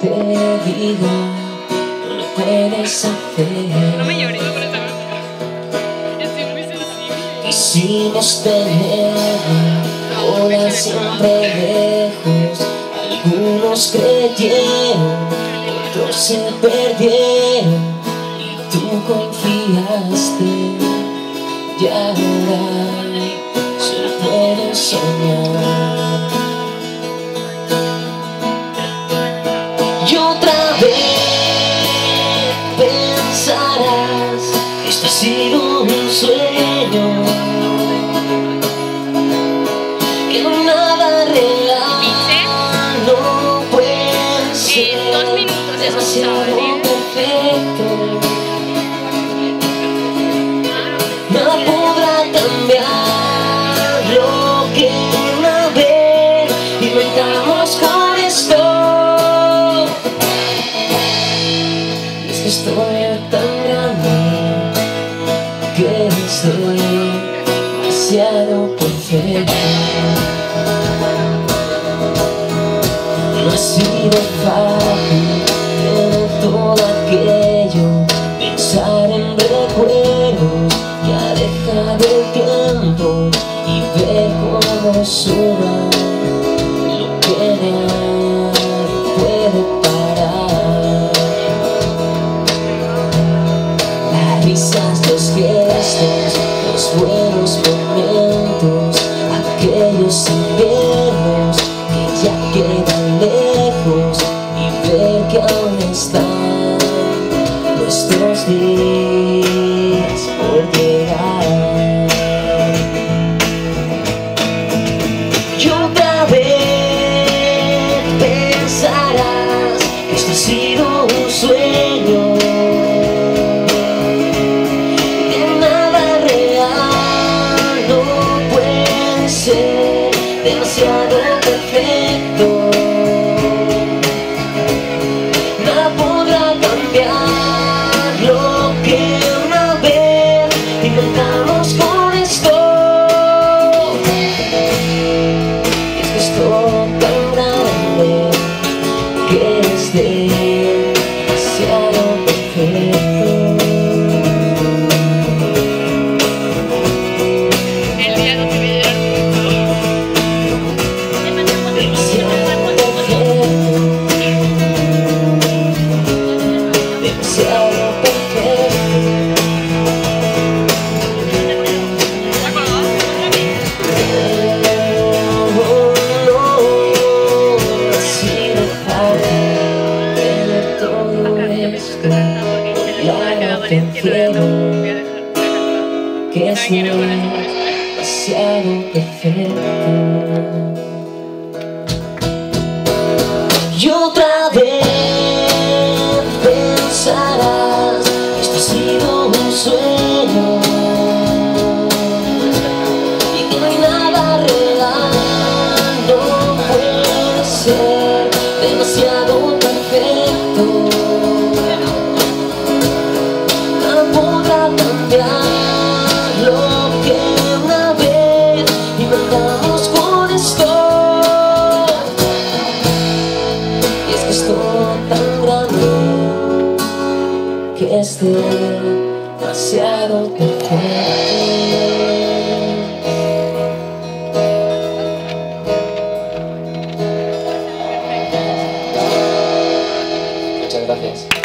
te digo, no lo puedes hacer. No me llores, no pones a ver. Estoy muy sensible. Quisimos tenerla ahora siempre lejos. Algunos creyeron, otros se perdieron y tú confiaste. Y ahora solo puedo soñar. Y otra vez pensarás que esto ha sido un sueño, que nada real no puede ser 2 minutos de demasiado perfecto. Nada podrá cambiar lo que una vez inventamos con esto. Y es que estoy tan grande que estoy demasiado perfecto. No ha sido fácil tener todo aquello, pensar en recuerdos, ya dejar el tiempo y ver cómo suma lo que nadie puede parar. Las risas, los gestos, los buenos momentos, aquellos inviernos que ya quedan lejos y ver que aún están nuestros días por llegar. Y otra vez pensarás que esto ha sido un sueño, que nada real no puede ser demasiado perfecto. Nada podrá cambiar lo que una vez inventamos con esto. Y es que estoy tan grande que es demasiado perfecto. El día no te voy a llorar Demasiado perfecto. Demasiado perfecto. Que es demasiado perfecto. Y otra vez pensarás que esto ha sido un sueño y que no hay nada real, no puede ser demasiado perfecto. Nada podrá cambiar lo que una vez inventamos con esto. Y es que estoy tan grande que es demasiado perfecto. Muchas gracias.